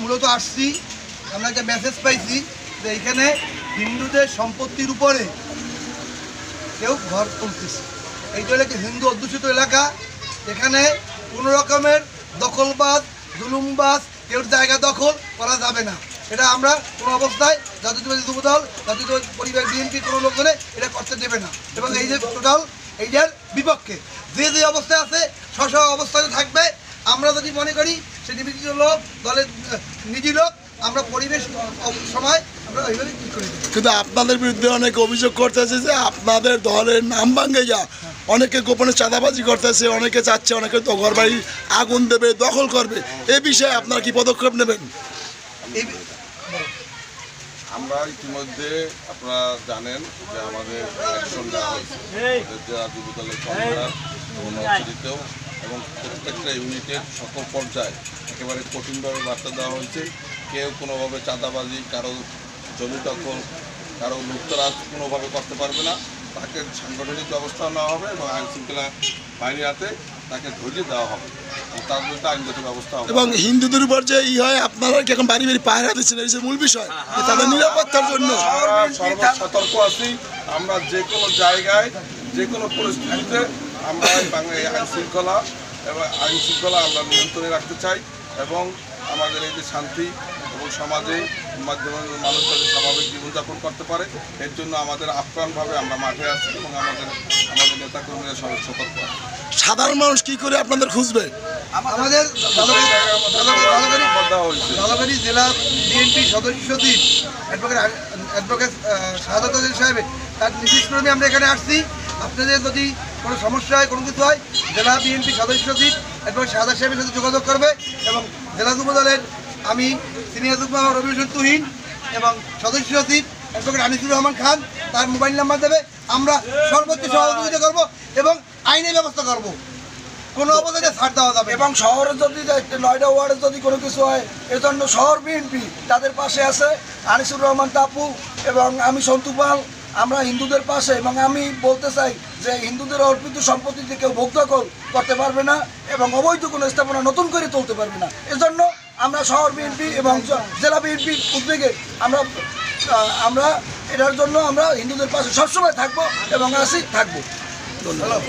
মূলত আসছি, আমরা একটা মেসেজ পাইছি যে এইখানে হিন্দুদের সম্পত্তির উপরে কেউ ঘর তুলতেছে। এইটা হলো একটা হিন্দু অধ্যুষিত এলাকা। এখানে কোনো রকমের দখলবাজ জুলুমবাজ কেউ জায়গা দখল করা যাবে না। এটা আমরা কোনো অবস্থায় জাতীয়তাবাদী যুবদল জাতীয়তাবাদী পরিবার বিএনপি কোনো লোকজনে এটা করতে দেবে না এবং এই যে টোটাল এইটার বিপক্ষে যে অবস্থায় আছে স্ব অবস্থায় থাকবে। আমরা যদি মনে করি সে নিবেদিত লোক দলের নিজি লোক, আমরা পরিবেশ সময় আমরা ওইভাবে ঠিক করে দিই। কিন্তু আপনাদের বিরুদ্ধে অনেকে অভিযোগ করতেছে যে আপনাদের দলের নাম ভাঙে যা, অনেকে গোপনে চাঁদাবাজি করতেছে, অনেকে চাচ্ছে অনেকে তো ঘর বাড়ি আগুন দেবে, দখল করবে। এই বিষয়ে আপনারা কি পদক্ষেপ নেবেন? আমরা ইতিমধ্যে আপনারা জানেন যে আমাদের অ্যাকশন নেওয়া হয়েছে জেলা যুবদলের কর্মীরা এবং নরসিংদীতেও এবং প্রত্যেকটা ইউনিটের সকল পর্যায়ে একেবারে কঠিনভাবে বার্তা দেওয়া হয়েছে। কেউ কোনোভাবে চাঁদাবাজি, কারো জমি দখল, কারো লুটতরাজ কোনোভাবে করতে পারবে না। তাকে সাংগঠনিক ব্যবস্থা নেওয়া হবে এবং আইন শৃঙ্খলা বাহিনীর হাতে তাকে ধরিয়ে দেওয়া হবে, তার বিরুদ্ধে আইনগত ব্যবস্থা হবে। এবং হিন্দুদের উপর যে হয় আপনারা কি এখন বাড়ি বাড়ি পাহারা দিচ্ছেন, এই যে মূল বিষয় তাদের নিরাপত্তার জন্য সর্ব সতর্ক আছি। আমরা যে কোনো জায়গায় যে কোনো পরিস্থিতিতে আমরা এই আইন শৃঙ্খলা আমরা নিয়ন্ত্রণে রাখতে চাই এবং আমাদের এই যে শান্তি এবং সমাজে মাধ্যমে মানুষ যাতে স্বাভাবিক জীবনযাপন করতে পারে, এর জন্য আমাদের আপ্রাণভাবে আমরা মাঠে আছি এবং আমাদের নেতাকর্মীরা সবাই সতর্ক আছে। সাধারণ মানুষ কি করে আপনাদের খুঁজবে? আমাদের ঝালকাঠি জেলা বিএনপি সদস্য সচিব অ্যাডভোকেট শাহাদাত হোসেন সাহেবের তার নির্দেশক্রমে আমরা এখানে আসছি। আপনাদের যদি কোনো সমস্যা হয়, কোনো কিছু হয়, জেলা বিএনপি সদস্য সচিব অ্যাডভোকেট শাহাদাত সাহেবের সাথে যোগাযোগ করবে এবং জেলা যুবদলের আমি সিনিয়র যুগ্ম রবি হোসেন তুহিন এবং সদস্য সচিব অ্যাডভোকেট আনিসুর রহমান খান তার মোবাইল নাম্বার দেবে। আমরা সর্বোচ্চ সহযোগিতা করব এবং আইনের ব্যবস্থা করব, কোনো অবস্থায় ছাড় দেওয়া যাবে। এবং শহরে যদি নয়ডা ওয়ার্ডে যদি কোনো কিছু হয়, এজন্য শহর বিএনপি তাদের পাশে আছে। আনিসুর রহমান টাপু এবং আমি সন্তু পাল, আমরা হিন্দুদের পাশে। এবং আমি বলতে চাই যে হিন্দুদের অর্পিত সম্পত্তিতে কেউ ভোগ দখল করতে পারবে না এবং অবৈধ কোনো স্থাপনা নতুন করে তুলতে পারবে না। এজন্য আমরা শহর বিএনপি এবং জেলা বিএনপির উদ্যোগে আমরা এটার জন্য আমরা হিন্দুদের পাশে সবসময় থাকবো এবং থাকবো। ধন্যবাদ।